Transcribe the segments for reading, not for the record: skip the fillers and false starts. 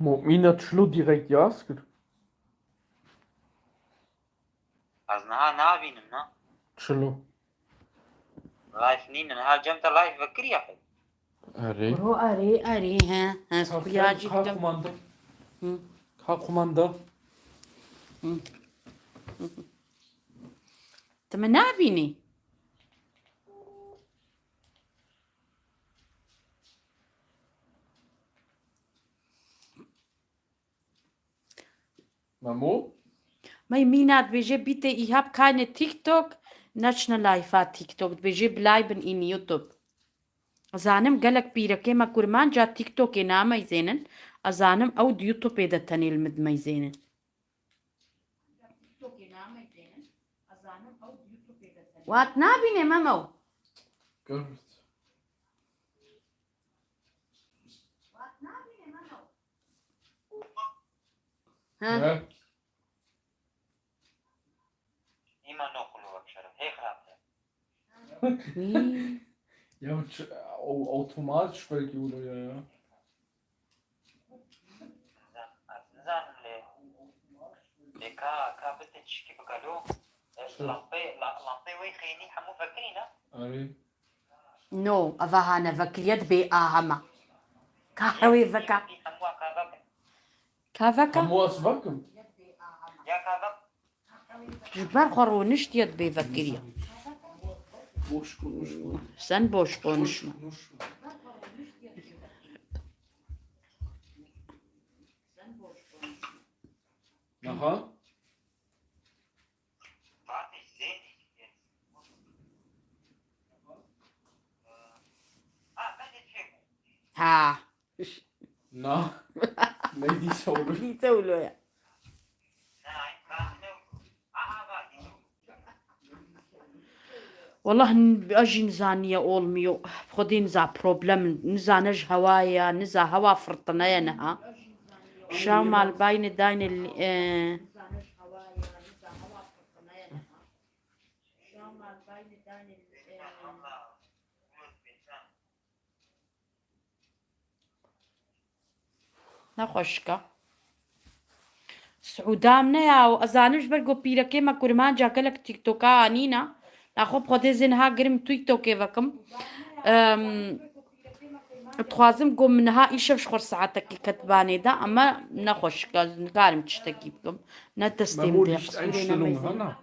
مؤمنة تشلو direkt yaskır. از نها نابینم نه تشلو. لایف نین نها جمتا لایف بکری اخی Arey. برو اري ها سويا Kalk جدا kumanda. Kalk kumanda. تمنابيني Mamo? ماي مينات بيجي بيتي إيهاب كاينة تيك توك نشنا لايفات تيك توك بيجي بلايبن إن يوتيوب أزانم قالك بيركي ما كورمان جا تيك توك ناما يزينن أزانم أو يوتيوب إذا تاني المد ما يزينن وات نابيني مامو Gört. ها He? ایما نقلو بکشرم هی خراب وي. Ja, automatisch belki oluyor ya. زانم لی کا بنت تشکی بقالو لامپي وي خيني حمو فكرينا Arey. نو أفاهانا فكريت بي آهما كاحوي فكا حمو كابك كافكا Mamo az bakım. يا كابك جبار خرونشت يد بي فكريا Boş konuşma. sen boş konuşma. Konuşma. Aha. بعطي زين بدي تحبه Ha. Na. Ne diyse olur. بيسولوا يا ناي كامل بعدي والله أجي نزانية أولميو خدي نزا بروبلم نزانج هوايا نزا هوا فرطنا نها شاو مال باين داين اللي نخوشكا سعودام نيا وأزانش برقو بيركي ما كورمان جاكلك تيك توكا أنينا ناخو بخدي زنها قرم تيك توكي وكم تخوازم قوم منها إيشف شخور ساعتك كتباني دا أما نخوش كارم تشتكي بكم نتستيم Mamo دي Lichteinstellung, Hanna.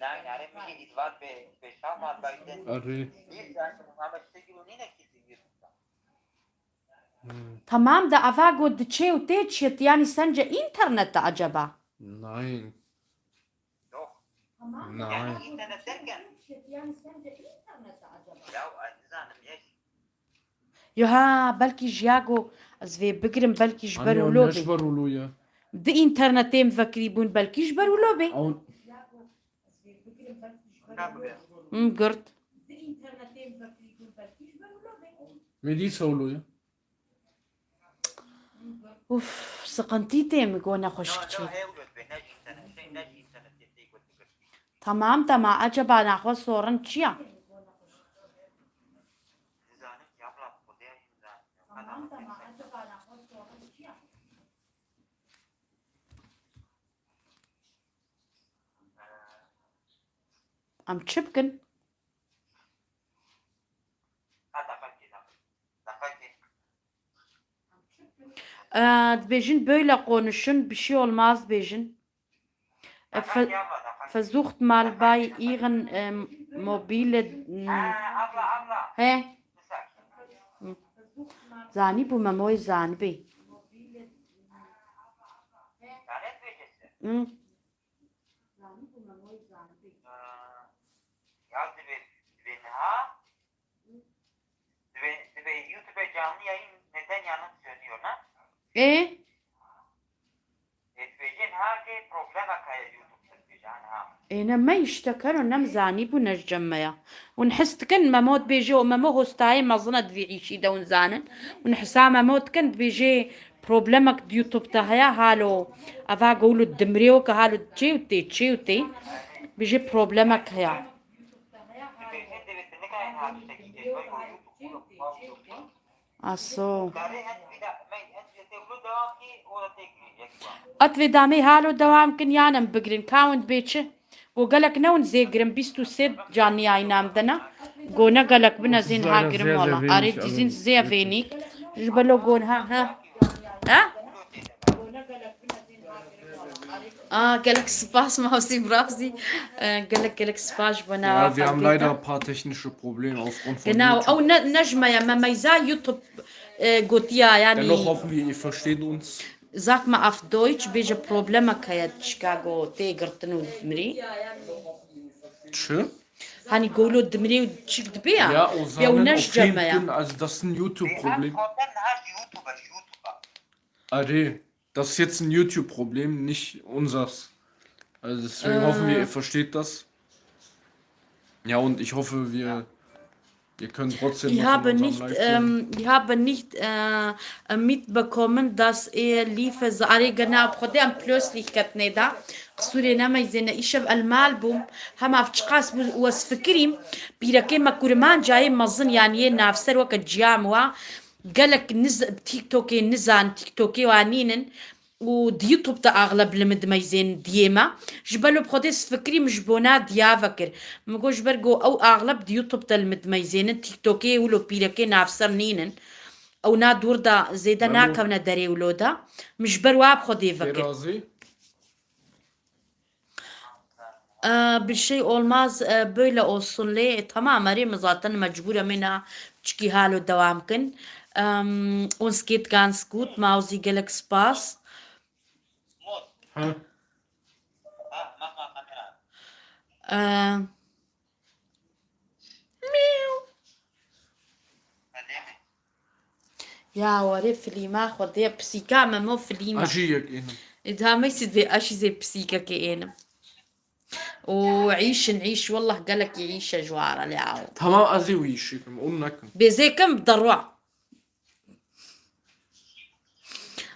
ناي نعرف مشي إدوات بشام مال بايدن Arey. يزان محمد تجيبونينا كتير تمام دا أفاقو دتشي وتيتشيت يعني سنجة إنترنت عجبا Nein. يعني Nein. إنت نتركن لو زانم يش يوها بلكي جياغو أزفي بقرم بلكي Anne جبرو o لوبي neşvar oluyor. دي إنترنتين فكري بون بلكي جبرو لوبي Ama قرت ne diyse oluyor. أوف سقنتيتي مقونا خوشكتي تمام تما أجبا ناخو صورن تشيا أم تشبكن Dibêjin böyle konuşun bir şey olmaz dibêjin. Versucht mal bei ihren mobile he zani bu memoy zani bey. YouTube'e canlı yayın neden yanlış söylüyor lan? Etbecin herkes problem akaya YouTube'da diyeceğin ha. أنا ما يشتكروا نمزاني بنجمع ونحس كن ما موت بيجي وما مو هستاي ما ظنت في عيشي دا ونزانن ونحسا ما موت كن بيجي بروبلمك ديوتوب تهيا هالو أفا قولوا الدمريو كهالو تشي وتي بيجي بروبلمك هيا Etbecin de ne kadar hafifte gidecek. Böyle YouTube أصو داري هند تقولوا دواكي ولا تجري يكوا أتفي دامي هالو دوام كن يانم بقرن كاونت بيتش وقالك نون زي قرن بيستو سيد جاني عينام دنا قونا قالك بنا Das ist زين leider ها قرن sehr, sehr والله wenig, أريد also زين زي wirklich. فينيك جبلو قون ها قالك سباس ماوسي برافزي قالك سباش بنا Ja, wir haben leider ein paar technische Probleme aufgrund von genau YouTube. أو نجمة يا ما ميزا يوتيوب قلت يا Dennoch يعني hoffen wir, ihr versteht uns. Sag mal auf Deutsch, welche Probleme kann Chicago تيجرتنو دمري؟ Tschö? هاني قولوا دمري وتشيك دبيا Ja, بيا Osanen ونش auf jeden جمعيا Fall, also das ist ein YouTube-Problem. خاطر هاش يوتيوبر Ade, das ist jetzt ein YouTube-Problem, nicht unseres. Also deswegen hoffen wir, ihr versteht das. Ja, und ich hoffe, ihr könnt trotzdem Ich noch von habe unserem nicht, Livestream. ich habe nicht mitbekommen, dass er lief زاري genau بخدي أم plötzlich كانت ندا قصوري نما يزينا إيشف المالبوم هم أفتشقاس واسفكريم بيرا كيما كورمان جاي مظن يعني نافسر وقت جاموا قالك نز تيك توكي نزان تيك توكي وانينن وديوتوب تا اغلب المدميزين ديما جبلو بخديس فكري مجبونا ديا فكر مقوش برقو او اغلب ديوتوب تا المدميزين تيك توكي ولو بيركي نافسر نينن او نا دور دا زيدا ناكونا داري ولودا مجبر واب خدي فكر Erazi? بالشيء olmaz böyle olsun le tamam arayayım zaten mecbur منها تشكي حاله دوام كن uns geht ganz gut Mausi gelek Spaß موت Ha? ها ما كاميرا ميو قدامي يا وري فيليما خدي بسيكا ما مو فيليما Ajiyek ihnen. إذا ما يصير أشي زي بسيكا كأنه وعيش نعيش والله قالك يعيش جوارة لعاو Tamam Azi uyuşuyorum. Onun hakkında. بزيكم بضروع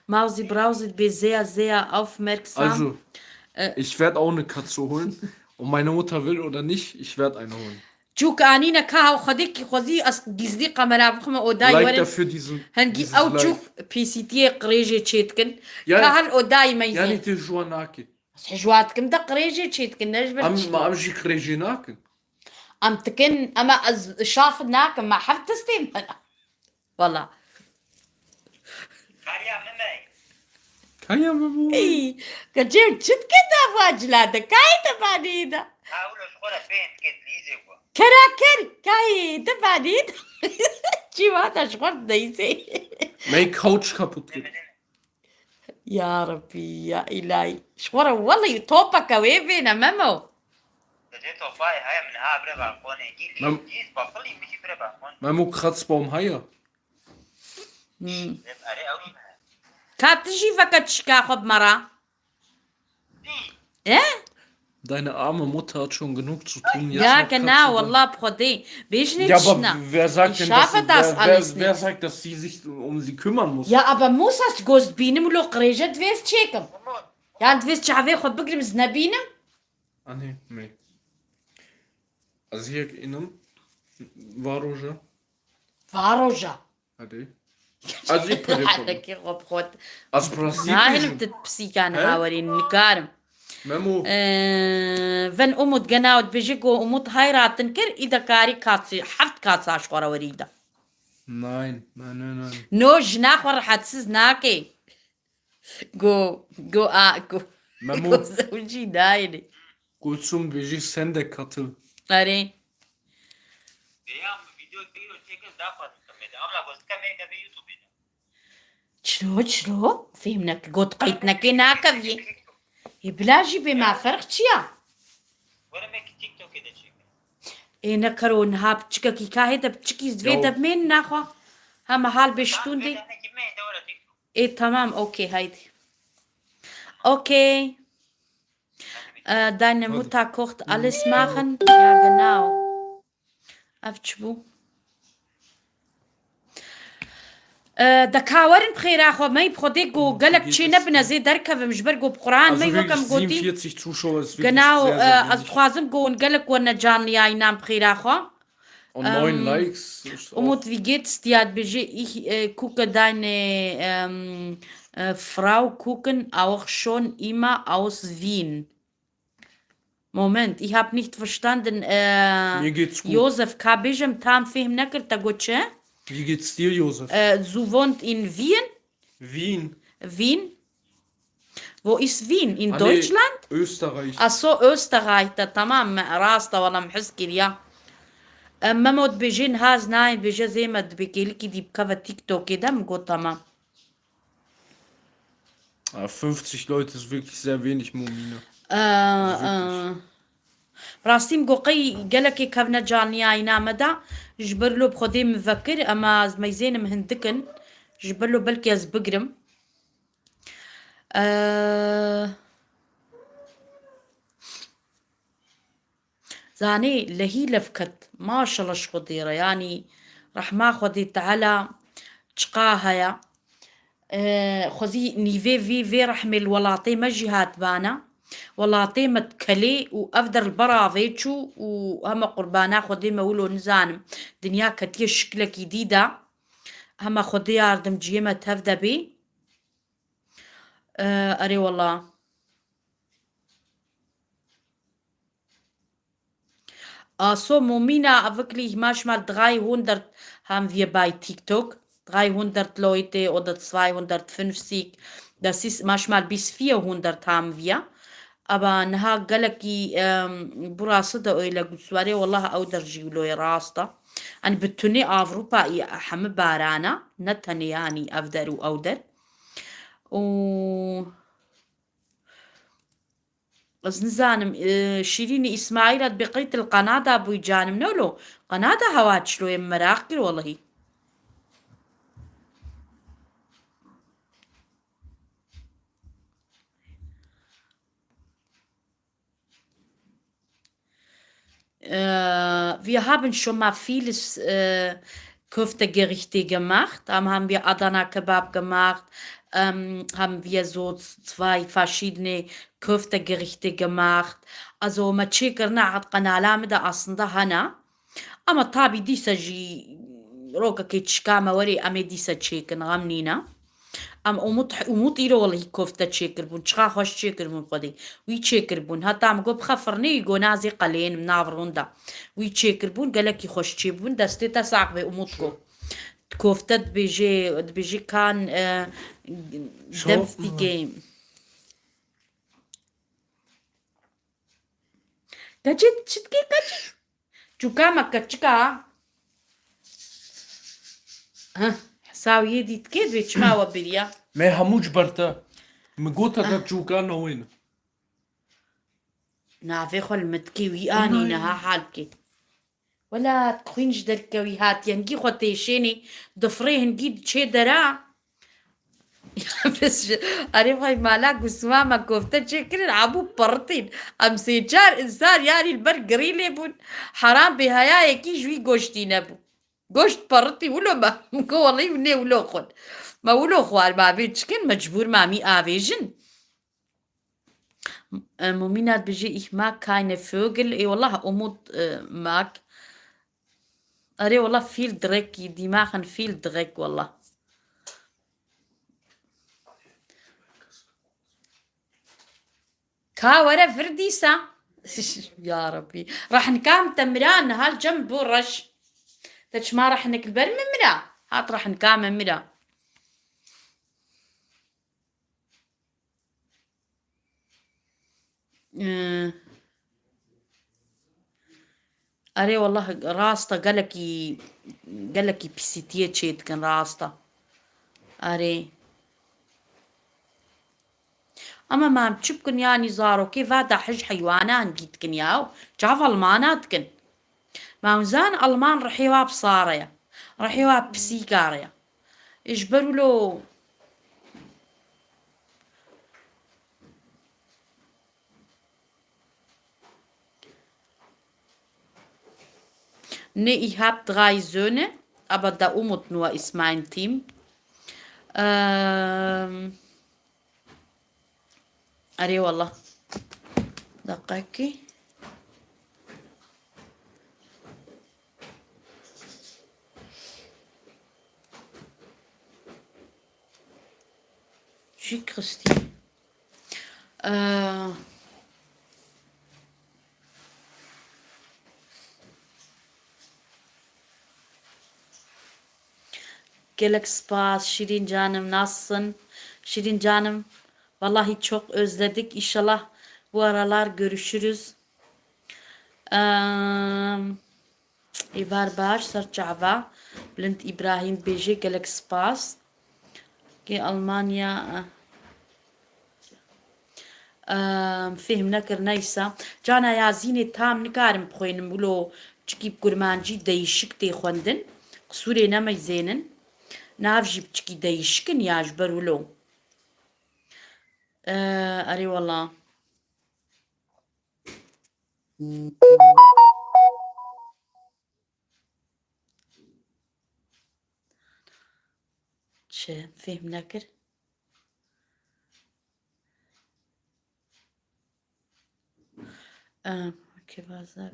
Mausi Brausi bin sehr aufmerksam. Also, ich werde auch eine Katze holen. Und meine Mutter will oder nicht, ich werde eine holen. شوك أنينا كاو خديك خذي قصدي قمرة بخمة أوداي Like ورد dafür diesen. هنجي dieses أو Like. تشوف بي سي تي قريجة تشيتكن يعني- كهل أوداي ما Yani يزين te Joanaki. حجواتكم ده قريجة تشيتكن نجبر Ma am sich Reginaken. أم تكن أما شاف ناك ما حفت تستيم والله مريم ممي Kann ja mal. إي كجيب شت كده واجلادة كاي تبانيدا حاولوا شغلة بين كده ليزي كراكر كاي تبانيدا شي هذا شغل دايسي Mein Couch kaputt geht. يا ربي يا إلهي شورا والله توبك ويبينا ممو جيت وفاي هاي من ها بري بالكوني نعم. جيس بطلي مشي بري بالكون Mein Kratzbaum Haier. أري أوي كاتشي فكتشكا خب مرة إيه Deine arme Mutter hat schon genug zu tun. Jetzt يا noch كنا Katze والله بخدي بيش da. Ja, aber نتشنا wer sagt denn, dass schaffe das alles wer nicht. sagt, dass sie sich um sie kümmern muss? يا أبا موسى جوز بينم لو قريجة دويس تشيكم يا دويس شعبي خد بقري مزنبينم Ah, nee. Also hier innen war Roja. فاروجا Hadi. Also ich pariere. حالك خب خد Also هاي Brasilien. بتبسي كان هاورين نكارم Memo. فن أمود جناود بيجيكو أمود هاي راتنكر إذا كاري كاتسي حفت كاتسا شورا وريدا Nein. نو جناح ورا حتسز ناكي جو Memo. جو زوجي دايني Gut zum Vigi Sendekattel. أري بيام فيديو كبير وتشيكل دافع كمية أملا بس كمية كبير يوتيوب شلو فهمناك قد قيتنا كناكا في يبلاجي بما فرق شيا ولا ميك تيك توك كده تشيكل إنا كرون هاب تشكا كي كاهيدا بتشكي زفيدا بمين ناخوا هما حال بشتون دي احنا كمية دولة تيك توك إيه تمام أوكي هايدي أوكي deine Mutter kocht alles machen? Ja, genau. أفتشبو دكاورن بخير أخو ما يبخديكو قالك تشي نبنا زي دركة مجبرقو بقرآن Also ما wirklich يوكم قوتي 47 Zuschauer ist wirklich genau sehr, sehr از wenig. خوازم قون قالك وانا جان ياي نام بخير أخو Und 9 Likes ist auch. Umut, wie geht's dir? Hat Budget? Ich gucke deine Frau gucken auch schon immer aus Wien. Moment, ich habe nicht verstanden. Mir geht's gut. Josef, kabijem tam fihm nekert tagoche? Wie geht's dir, Josef? Sie wohnt in Wien? Wien. Wien? Wo ist Wien? In Ah, nee, Deutschland? Österreich. اه سو österreich ده تمام راستا والله محسكر يا مموت بيجين هاز ناين بيجي زي ما بيجيلكي دي بكفا تيك توك كده مقول تمام 50 Leute ist wirklich sehr wenig, Momina. راستي مقوقي قالك كفنا جاني اينا مدى جبر له بخدي مفكر اما ميزين مهندكن جبر له بلكي از بقرم زاني لهي لفكت ما شاء الله شو خضيرة يعني راح ما خدي تعالى تشقاها يا خذي نيفي في رحمل ولاطي ما جهات بانا ولاطي متكلي وافدر البرافيتشو وهما قربانا خذي مولو نزانم دنيا كتير شكلة جديدة هما خذي ياردم جيمة تفدا بي اري والله so Momina, wirklich manchmal 300 haben wir bei TikTok. 300 Leute oder 250. Das ist manchmal bis 400 haben wir. Aber نها قالكي براسة إلى قصواري والله أقدر جيلو راستا أنا بتوني أوروبا أحم بارانا نتني يعني أقدر وأقدر و بس نزانم شيريني إسماعيل بقيت القناة أبو جانم نولو قناة هوات شلو مراقل والله wir haben schon mal vieles Köftegerichte gemacht. Dann haben wir Adana Kebab gemacht. Haben wir so 2 verschiedene Köftegerichte gemacht. Also ما تشيكرنا عاد قناة مدى أصلا هنا أما طابي ديسا جي روكا كي تشكاما وري أمي ديسا تشيكن غامنينا ام اموت ایرو والله كوفتا تشيكر بون تشخا خوش تشيكر بون خدي وي تشيكر بون هتا مقو بخفرني يقو نازي قليل منافرون دا وي تشيكر بون قالك خوش تشي بون دستي تساق بي اموتكو كوفتا بيجي كان دمفتي جيم كاجي تشتكي كاجي جوكا ما كاتشكا ها ساوي يدي تكيد بيتشماوا بليا ما هموش برتا مقوتا كاتشوكا نوين نافي خل متكي وياني نها حالكي ولا تخوينش دركوي هات ينجي خوتيشيني ضفريهن جيد تشي درا بس عارف هاي مالاك وسماما كوفتا شكل عبو برطين ام سيجار انسان يعني البرجري لبون حرام بهايا يكي جوي قوشتي نبو قوشت برطي ولو ما مكو والله مني ولو خد ما ولو خوال ما بيتشكن مجبور مامي آفيجن مؤمنات بيجي ich mag keine Vögel والله أموت mag أري والله viel Dreck die machen viel Dreck والله كاورة فرديسة يا ربي راح نكام تمران هالجنب ورش تش ما راح نكبر من مرا هات راح نكام من مرا أري والله راستا قالكي بسيتيه تشيت كان راستا أري أما ما بتشبكن يعني زارو كيف هذا حج حيوانان جيتكن ياو جاف ألماناتكن ما مزان ألمان رحيوا بصاريا رحيوا بسيكاريا إجبروا له Nee, ich habe 3 Söhne, aber der Umut nur ist mein Team. أري والله دقيقة آه gelek spas Şirin canım nasılsın? Şirin canım vallahi çok özledik. İnşallah bu aralar görüşürüz. İvar baş Sarçava Bülent İbrahim Beci gelek spas ki Almanya فهم نكر نيسا جانا يا زيني تام نكارم بخوين بلو تشكيب كرمانجي دايشك تي خوندن قصوري نما زينن نافجي بتشكي دايشكن ياج برولو أري والله شي فهم نكر اوكي بازار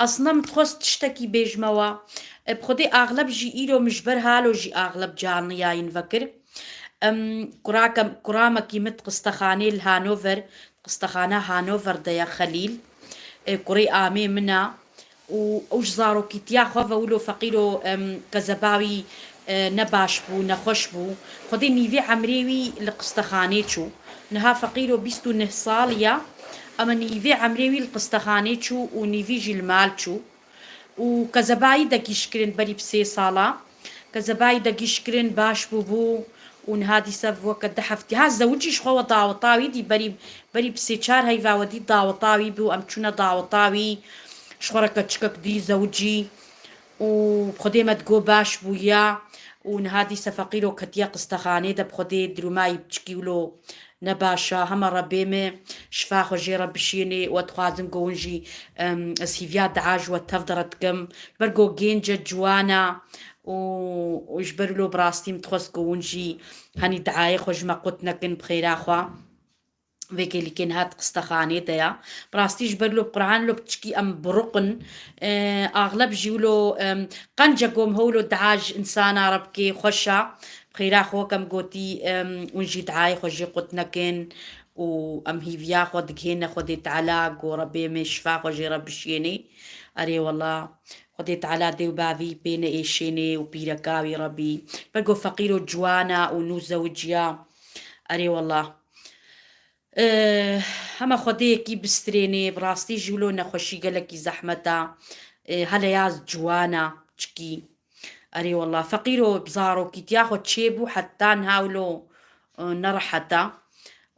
اصلا متخوست تشتكي بيجموا بخدي اغلب جي ايلو مجبر هالو جي اغلب جانيا ينفكر كراما كيمت قستخاني الهانوفر قستخانة هانوفر ديا خليل كوري آمي منا وش زارو كيتيا خوفا ولو فقيلو كزباوي نباش بو نخوش بو خدي نيفي عمريوي لقستخانيتشو نها فقيلو بيستو نهصاليا اما نيفي عمريوي لقستخانيتشو ونيفي جي المالتشو وكزباي دقيشكرين بري بسي صالا كزباي دقيشكرين باش بو ونهادي سف وقت دحفتي ها زوجي شخوة داوطاوي دي بري بسي چار هيفا ودي داوطاوي بو امچونا داوطاوي شخورك تشكك دي زوجي وبخدي ما تقو باش بويا ونهادي سفقيلو كتيا قستخاني دا بخدي دروماي بتشكيولو نباشا هما ربيمي شفا خوجي ربشيني واتخوازن قونجي اسهيفيا دعاج واتفضرتكم برقو جينجا جوانا وجبرلو براستي متخوز قونجي هاني دعاي خوج ما قوتنا كن بخير اخوا ويكي اللي كان هات قستخاني ديا براستي جبرلو بقرعان لو بتشكي ام برقن اغلب جيولو قنجا قوم هولو دعاج انسانا ربكي خوشا بخير اخوا كم قوتي ونجي دعاي خوجي قوتنا كن وام هيفيا خو دكهنا خدي تعالى وربي مشفا خوجي ربشيني اري والله خدي تعالى ديو بافي بين ايشيني وبيركاوي ربي برقو فقيرو جوانا ونوزوجيا اري والله هما خديكي بستريني براستي جولو نخوشي قالكي زحمتا هلا ياز جوانا تشكي اري والله فقيرو بزارو كي تياخد تشيبو حتى نهاولو نرحتا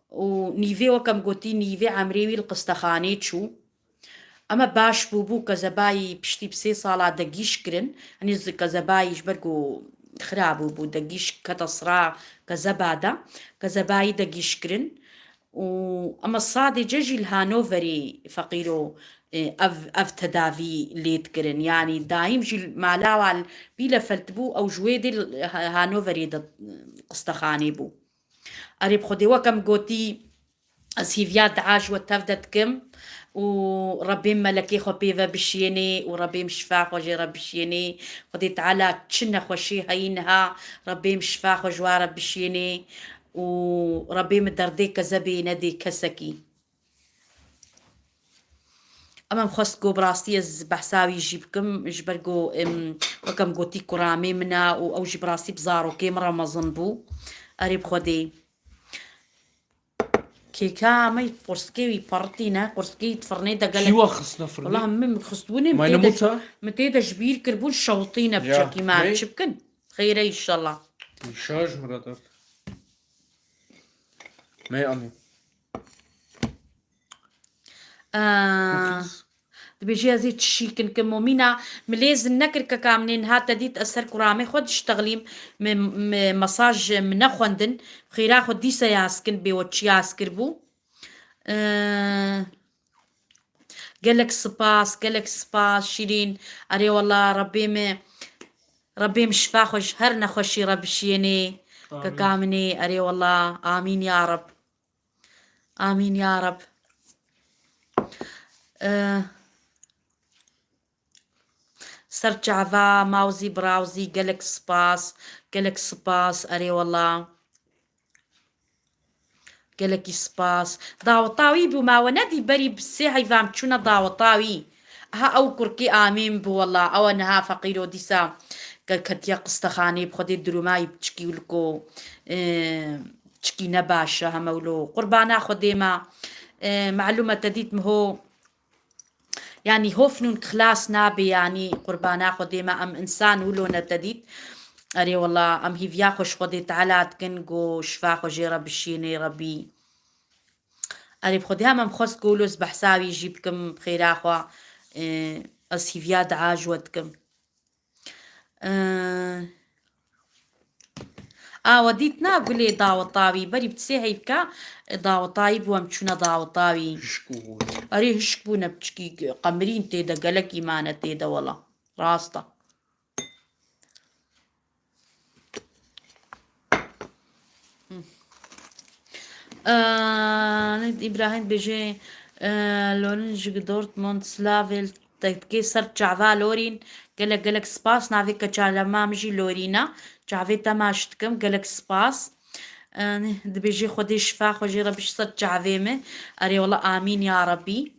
ونيفي وكم قوتي نيفي عمريوي القستخاني تشو اما باش بوبو كزباي بشتي بسي صالا دقيش كرن اني كزباي جبرقو خرابو بو دقيش كتصرا كزبادا كزباي دقيش كرن اما الصادي ججي الهانوفري فقيرو اف تدافي ليت كرن يعني دايم جي مالاوال بيلا فلتبو او جويدي هانوفري قستخاني بو اريب خدي وكم قوتي اسيفيات عاج وتفدتكم وربي ملكي خو بيفا بشيني وربي مشفا خوجي ربشيني خدي تعالى تشنا خوشي هينها ربي مشفا خو جوار بشيني وربي مدردي كزبي ندي كسكي اما مخصكو براستي بحساوي جيبكم جبرقو وكم قوتي كرامي منا او جبراستي بزارو كيمرا مظنبو اريب خدي كيكا مي قرصكي بارتينا قرصكي تفرني دا قالك شو خصنا فرني والله مم خصوني ما نموتها متيدا جبير كربون شوطينا بشكي ما تشبكن خيري ان شاء الله الشاج مرادات ما يعني بيجي زيت الشيكن كمومينا مليز النكر كامنين هاتا ديت أسر كرامي خود اشتغليم مساج من أخوندن خيرا خود ديسا ياسكن بيوتش ياسكر بو قالك سباس شيرين أري والله ربي مشفا خوش هرنا خوشي ربشيني كامني أري والله آمين يا رب آمين يا رب سرچاوا ماوزي براوزي قالك سباس أري والله قالك سباس داوطاوي بما وندي بري بسيحي فام شونا داوطاوي ها أو كركي آمين بو والله أو أنها فقيرو ديسا كتيا قستخاني بخدي دروماي بتشكي لكو تشكي نباشا همولو قربانا خديما معلومة تديت مهو يعني هوفنون خلاص نابي يعني قربانا خديما أم إنسان ولو نتديت أري والله أم هيفيا خوش خدي تعالى تكنجو شفا خوجي ربي الشيني ربي أري بخديها ما مخص قولوز بحساوي يجيبكم بخير أخوا أس هيفيا دعاجوتكم وديتنا قولي داوطاوي بري بتسيحيفكا داوطاوي بوامشونا داوطاوي شكو أري هشكبونا بتشكي قمرين تيدا قالك إيمانة تيدا والله راستا إبراهيم بيجي لورنج دورتموند سلافيل تكي سر تشعفا لورين قالك سباس نافيكا تشعلما مجي لورينا تشعفي تماشتكم قالك سباس دبيجي خدي شفا خدي ربي سر تشعفيمه أري والله آمين يا ربي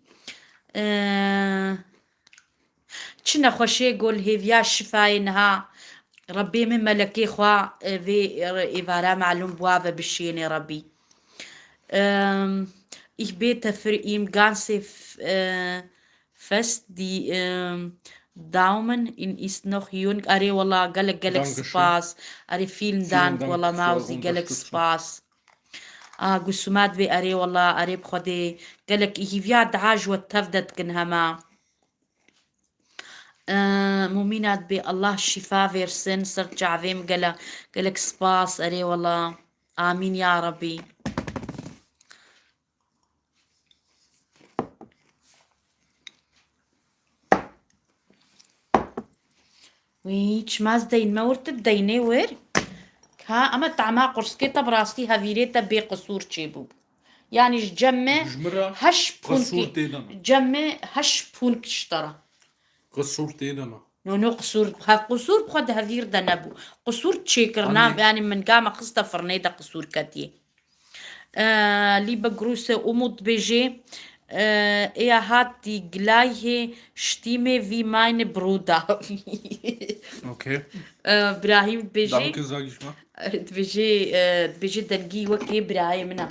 تشنا خوشي قول هيفيا شفاينها ربي من ملكي خوا في إفارا معلوم بوافا بالشيني ربي ich bete für ihn ganze fest die Daumen ihn ist noch jung أري والله قالك سباس أري vielen Dank والله ماوزي قالك سباس قسمات بي أري والله أري بخدي قالك إيفيا دعاج وتفدت كنهما مؤمنات بي الله الشفاء فيرسن سرجع فيم قالك سباس أري والله آمين يا ربي ويش ماز دين مورت بديني وير ها أما تعما قرصكيتا براستي هافيريتا بقصور تشيبوب يعني جمع هش بونك جمع هش بونك اشترى قصور تيدنا نو قصور بخد هافير دنبو قصور تشيكرنا يعني من قام قصة فرنيدا قصور كاتيه لي بقروسة أمود بيجي hat die gleiche Stimme wie meine Bruder. Okay. Brahim بيجي Danke, sag ich mal. بيجي دنجي وكي إبراهيم نا.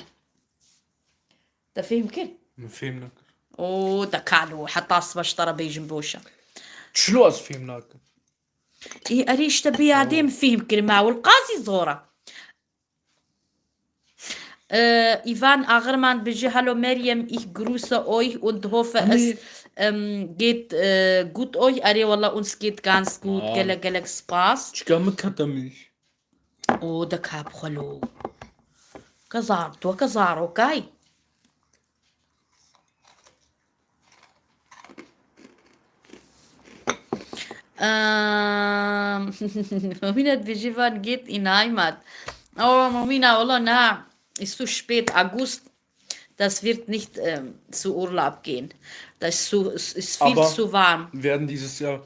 ده فهم كده؟ فهمناك. أوه ده كالو حتى أصبح اشترى بيجن بوشة. شلو أص فهمناك؟ إيه أريش تبي عديم فهم كلمة والقاضي زورة. Ivan Agerman بيجي hallo Miriam ich grüße euch und hoffe es geht gut euch أري والله uns geht ganz gut قالك سباس شكامك كتميش أو ده كاب خلو كزار أوكي Momina بيجي van geht in Heimat oh Momina والله na ist zu spät, August, das wird nicht zu Urlaub gehen. Das ist viel aber zu warm. Werden dieses Jahr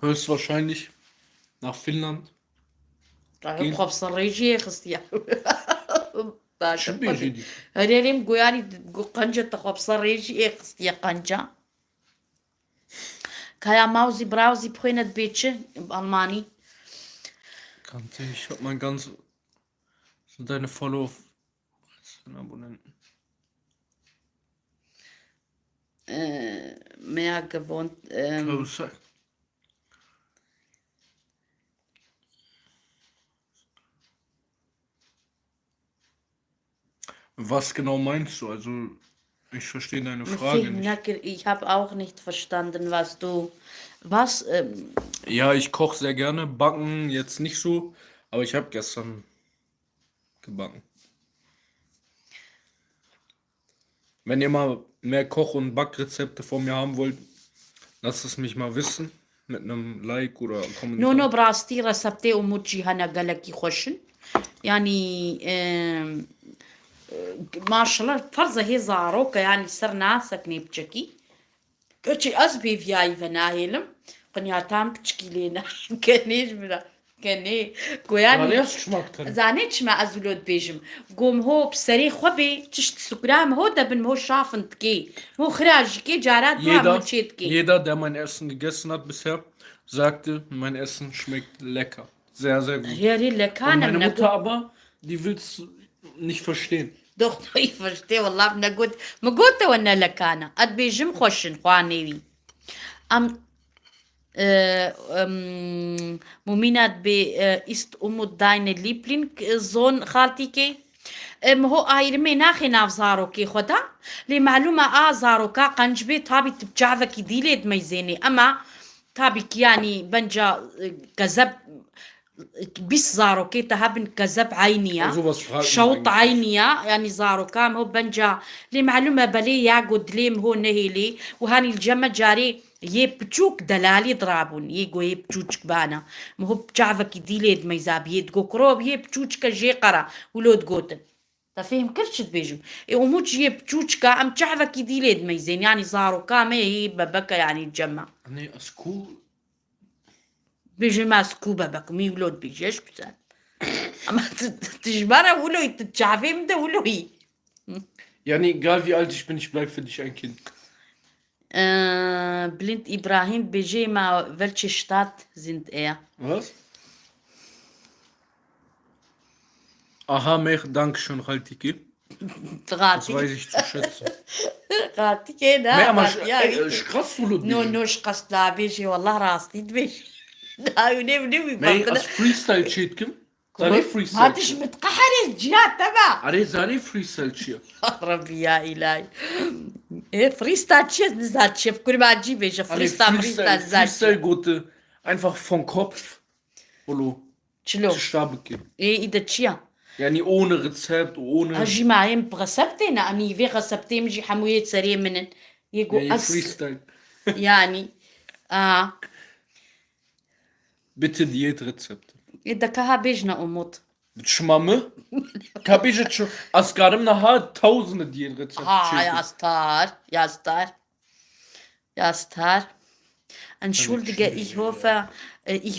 höchstwahrscheinlich nach Finnland gehen. Kaya Mausi Brausi Pränet Betsche im Almani. Ich hab mein ganz deine Follow Abonnenten. Mehr gewohnt. Was genau meinst du? Also ich verstehe deine Frage nicht. Ich habe auch nicht verstanden, was. Ja, ich koche sehr gerne. Backen jetzt nicht so, aber ich habe gestern gebacken. Wenn ihr mal mehr Koch- und Backrezepte von mir haben wollt, lasst es mich mal wissen. Mit einem Like oder Kommentar. نونو براستي رسبتي وموتشي هنا قالك يخشن يعني ما شاء الله فرزة هي زاروكا يعني سر ناسك نيبتشكي كتشي أزبي فياي فناهيلم قنياتام بتشكي لينا كنيش بلا كني كوياني Alias schmackt. زانيتش ما أزولود بيجم قوم هو بسري خبي تشت سكرام هو دبن هو شافن تكي هو خراج كي جارات ما مشيت كي Jeder, der mein Essen gegessen hat bisher, sagte, mein Essen schmeckt lecker. Sehr, sehr gut. هي اللي Und كان meine من Mutter aber, die will es nicht verstehen. دخت يفرشتي والله بنقول مقولت وانا لكانا اد بيجم خوشن خوانيوي ام مؤمنات ist deine Lieblingssohn خالتي هو ايرمي ناخي ناف زاروكي خدا لمعلومة زاروكا قنجبي تابي تبجعذك ديليد ميزيني اما تابك يعني بنجا كذب بس زاروكي تهبن كذب عينيا Sowas fragt man شوط eigentlich. عينيا يعني زاروكا هو بنجا لمعلومة بلي ياقود ليم هو نهيلي وهاني الجمع جاري يبجوك دلالي ضرابون يقو يبجوك بانا ما هو بجعفك ديليد ميزاب يدقو كروب يبجوك جيقرا ولود قوتن تفهم كرش بيجم وموج يبجوك ام جعفك ديليد ميزين يعني زاروكا ما هي ببكا يعني الجمع Nee, Asku. بيجي ماسكو بابك مي ولود بيجيش كتان اما تجبره ولو تتشعفي ده ولو هي Yani, egal wie alt ich bin, ich bleib für dich ein Kind. بلينت ابراهيم بيجي ما welche Stadt sind er Was? Aha, Mech, Dankeschön, Haltiki. Das غاتي weiß ich zu schätzen. غاتي كده Nee, aber يعني krass, Ulu. نو نوش قصد لا بيجي والله راستي تبيش لا ونبي Nee, als Freestyle Cheatkim. Zari Freestyle. هاتش متقحر الجهات تبع Are Zari Freestyle Cheer. ربي يا إلهي إيه فريستايل تشيز نزات شيف كل ما تجيب إيش Are فريستايل Freestyle, زات Freestyle Gute. Einfach vom Kopf. Ulu. شلو Zu Stabeke. إيه إذا تشيا Yani ohne Rezept, ohne. أجي معين بغسبتنا أني في غسبتي مجي حموية سريع من يقول Ja, أس Freestyle. يعني Bitte Diätrezepte. إذا كها بيجنا أموت Schmamme? Kapiert schon. Asgarim nachher tausende Diätrezepte. يا ستار يا ستار يا ستار Entschuldige, ich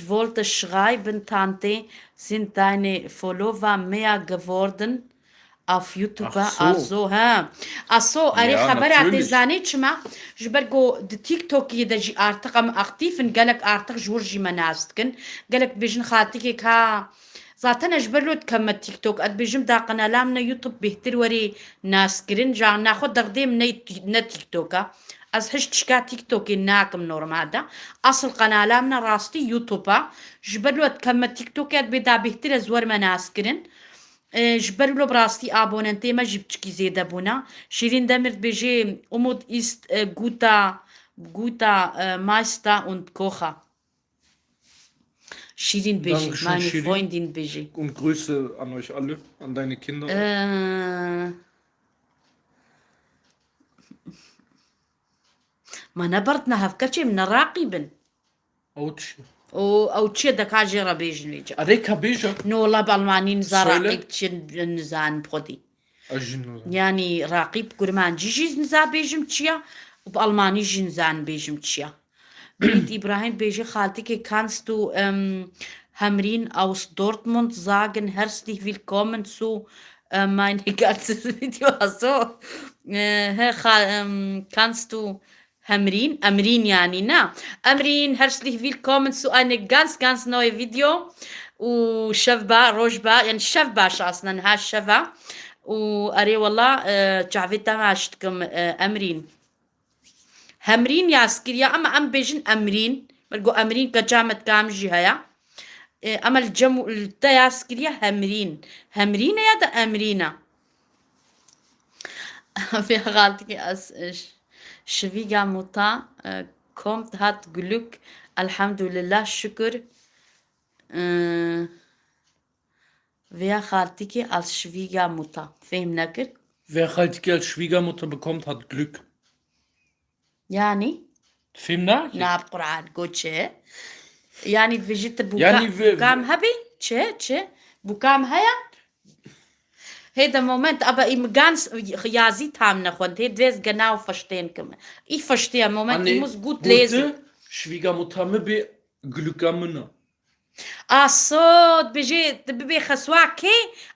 wollte schreiben, Tante, sind deine Follower mehr geworden auf YouTube? Ach so. Also, ها. Also, أري Ja, خبر natürlich. اعتزاني شما جبرقو دي تيك توك يدجي ارتقم اختيفن قالك ارتق جورجي مناستكن قالك بيجن خاتيكي كا زاتنا جبرلود كما تيك توك اد بيجم دا قنالامنا يوتيوب بهتر وري ناسكرين جا ناخد دغديم نا تيك توكا از هش تشكا تيك توكي ناكم نورمادا اصل قنالامنا راستي يوتيوبا جبرلود كما تيك توك اد بدا بهتر زور مناسكرين جبرلو براستي ابوننتي ما جبتشكي زيادة بونا شيرين دمرت بيجي امود ist guter Meister und Kocher Shirin Beji, Dankeschön, meine Shirin. Freundin Beji. Und Grüße an euch alle, an deine Kinder. ما نبرتنا هفكرتي من الراقبن Autsch. او تشي دكا جرا بيجن ويجا Areka Beja. نو والله بالماني نزار سويلة؟ راقب تشي نزان بخدي Ajin. يعني راقب كرمان جيجي نزا بيجم تشيا وبألماني جنزان بيجم تشيا بنت إبراهيم بيجي خالتك kannst du Hamrin aus Dortmund sagen herzlich willkommen zu mein ganzes Video also kannst du Hamrin يعني na Hamrin herzlich willkommen zu einem ganz neuen Video وشفبة روجبة يعني شفبة أصلا ها الشفا وأري والله تعرفت ما عشتكم أمرين همرين يا سكريا أما بيجن أمرين بلقو أمرين كجامة كامجي هيا أما الجمو التا سكريا همرين يا دا أمرينا في غالتك أس Schwiegermutter kommt, hat Glück, Alhamdulillah, Shukr. Wer خالتك als Schwiegermutter? فهمناك؟ Wer Haltiki als Schwiegermutter bekommt, hat Glück. يعني فهمنا؟ ناب قرآن قوتشي يعني بيجيت يعني بوكام هبي تشي بوكام هيا هيدا مومنت aber im ganz ja sie haben noch und het weiß genau verstehen können. Ich verstehe Moment, ich muss gut lesen. Schwiegermutter be Glückamina. اه صوت بيجي خسواكي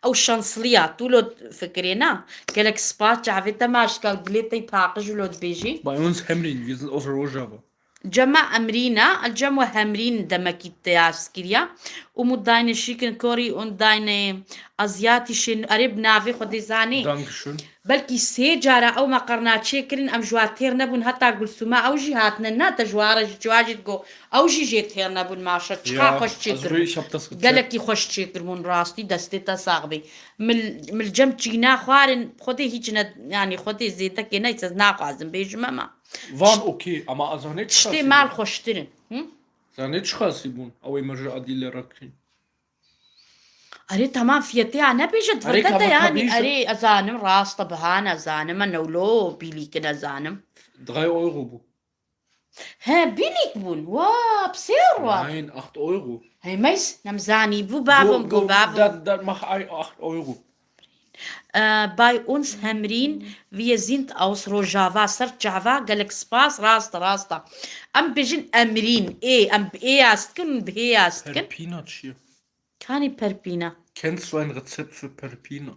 او شانسليا طولو فكرينا قالك سبات جعفتا ماشكا ودليتي باقج ولود بيجي Bei uns Hemrin, wir sind aus Rojava. جمع أمرينا الجمع همرين دمكي تياسكريا ومداين شيكن كوري ونداين أزياتيشن قريب نافي خدي زاني Dankeschön. بلكي سي جارة أو ما قرنات شكرين أم جواتير نبون هتا قل سما أو جهاتنا ناتا جوارة جواجد جو أو جيتير نبون ماشا تشخا خوش also شكر ich habe das Rezept. قالك خوش شكر من راستي دستي تصاغبي من الجم جينا خوارن خدي هيك يعني خدي زيتا كينا يتزنا قازم بيج ماما Waren okay, aber also nicht تشتي مال خوشترن nicht krass, Ibun. Aber immer schon Adile Rakin. أري تمام فيتي أنا بيجت أري فردتا كمان يعني كبيشة. أري أزانم راس طبهان أزانم نولو بيلي كده زانم 3 Euro. Bu. ها بيلي كبون وا بسيروا Nein, 8 Euro. هاي ميس نمزاني بو بابم جو بابم Dann mach 8 Euro. bei uns Hemrin wir sind aus Rojava صرت جافا قالك سباس راستا أم بيجن أمرين إيه أم بإيه أستكن بإيه أستكن Perpina hier. كاني بربينا Kennst du ein Rezept für Perpina?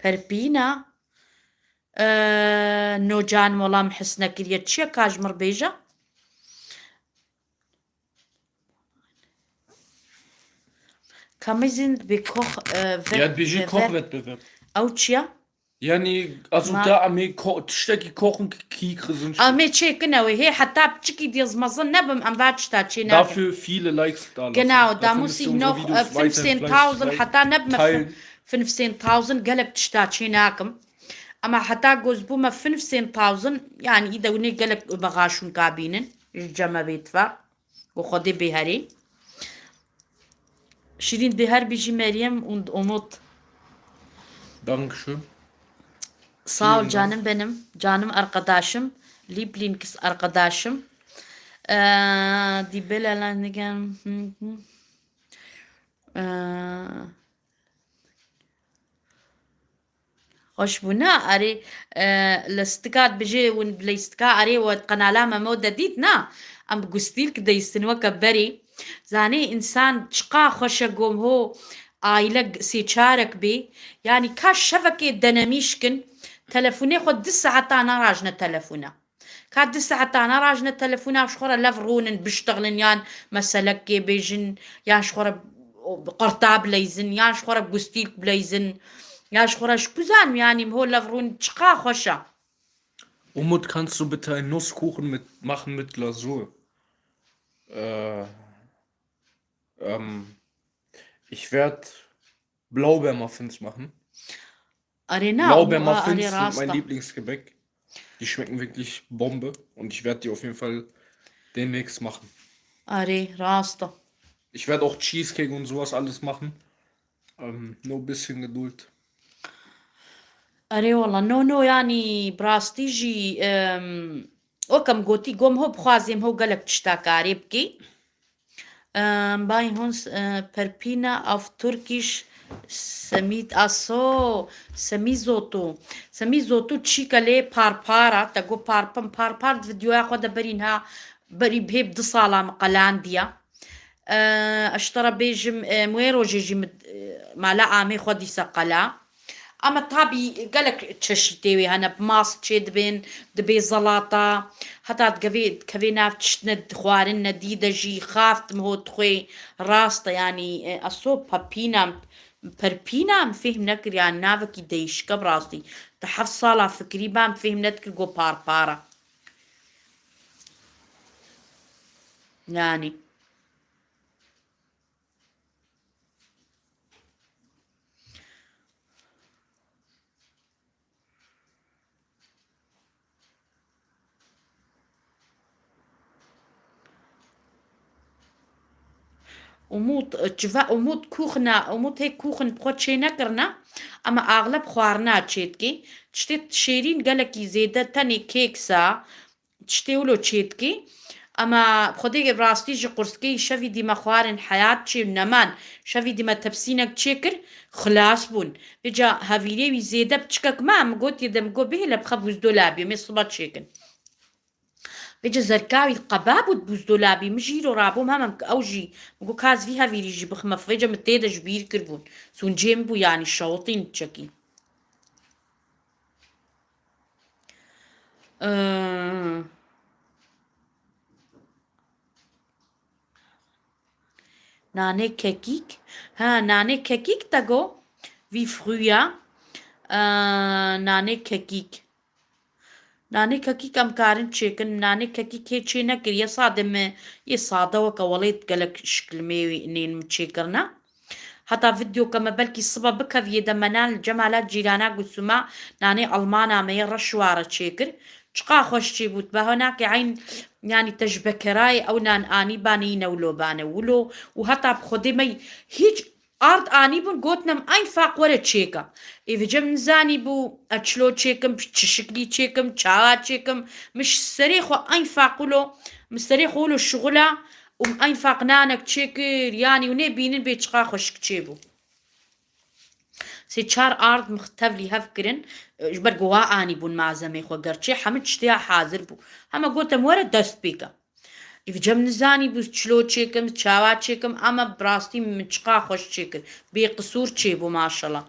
بربينا نوجان والله محسنا كريا تشيا كاجمر بيجا كاميزين بكوخ Ja, Budget Kochwettbewerb. أو تشيا Yani, also Ma- da Armee Stecki kochen Kikre sind أمي تشي كناوي هي حتى بتشكي ديز مظن نبم أم باتشتا تشي dafür viele Likes da lassen. Genau, da Dafür muss müsst ihr ich unsere noch Videos weiterhin 15.000 fleißig حتى نبم teilen. 15,000 قلب تشتاتشي ناكم أما حتى جوزبوما 15,000 يعني إذا وني قلب بغاشون كابينن الجمع بيدفع وخدي بهاري شيرين بهار بيجي مريم und Umut Dankeschön. sağ ol Vielen canım benim canım arkadaşım Lieblings arkadaşım die Bella Landigan خوش بونا أري الاستكات بيجي ون بلاستكا أري وقنالا مودة ديتنا أم بقستيل كده يستنوا كبري زاني إنسان شقا خوش قوم هو آيلق سيشارك بي يعني كاش شبكة دناميشكن تلفوني خد 9 ساعة راجنا تلفونا كاد 9 ساعة راجنا تلفونا شخورة لفرونن بيشتغلن يان مسلك بيجن يان شخورة قرطاب ليزن يان شخورة بقستيل بليزن Ja, ich freue mich an, ja, im Holavron Tschachoscha. Umut, kannst du bitte einen Nusskuchen machen mit Glasur? Ich werde Blaubeermuffins machen. Arena, Blaubeermuffins sind mein Lieblingsgebäck. Die schmecken wirklich Bombe und ich werde die auf jeden Fall demnächst machen. Are, Rasta. Ich werde auch Cheesecake und sowas alles machen. Nur ein bisschen Geduld. أري والله نو يعني براستيجي وكم قوتي قوم هو بخوازيم هو قالك تشتاك عريبكي باي هونس بربينا أوف تركيش سميزوتو تشيكالي باربارا تقو باربار فيديو ياخد برينها بري بهيب دصالة مقلانديا اشترى بيجم مويرو جيجي مالا عامي خودي سقلا أما طابي قالك تشتيوي هنا بماس تشد بين دبي زلاطة حتى تقفي ناف تشتند خوارن نديدة جي خافت مهو تخوي راستا يعني أصو بربينا فهم نكر يعني نافك يديش كبراستي تحف صالة فكري بام فهم نتكر جو باربارا يعني وموت كوخنا وموت هيك كوخن بخوت شي نكرنا أما أغلب خوارنا تشيتكي تشتي شيرين قالك زيادة تاني كيكسا تشتي ولو تشيتكي اما بخودی براستی جی قرسکی شوی دیما خوارن حیات چی نمان شوی دیما تبسینک چیکر خلاص بون بجا هاویری وی زیده بچکک ما مگوت یدم گو به لبخه بوزدولابی می صبات چیکن بجا زركاوي قباب بوزدولابي مجيرو رابوم همم اوجي مگو كاز فيها فيريجي بخمة فيجا متيدا جبير كربون سون جيمبو يعني الشوطين تشكي Nane Kekik. Nane Kekik tago. Wie früher. Nane Kekik. ناني كاكيك أم كارن تشيكن ناني كاكيك هي تشينا كريا صادم يصادا وكوليت قالك شكل ميوي إنين متشيكرنا حتى فيديو كما بلكي الصبا بكا في دمنال جمالات جيرانا قسما ناني ألمانا مي رشوارة تشيكر تشقا خوش تشيبوت بهناك عين يعني تجبكراي أو نان آني باني نولو بانولو وحتى بخدي مي هيج أرد آني بون قوتنم أين فاق ولا تشيكا إذا جم زاني بو أتشلو تشيكم تشكلي تشيكم تشاوا تشيكم مش سريخو أين فاقولو مستريخو له الشغلة أين فاقنانك تشيكر يعني ونبين بيتشقا خوشك تشيبو سي تشار أرد مختبلي هفكرن جبر قوا آني بون معزمي خو قرشي حمد شتيا حاضر بو هما قوتم ورا دست بيكا إذا جم نزاني بو تشلو تشيكم تشاوا تشيكم أما براستي متشقا خوش تشيكر بقصور تشيبو ما شاء الله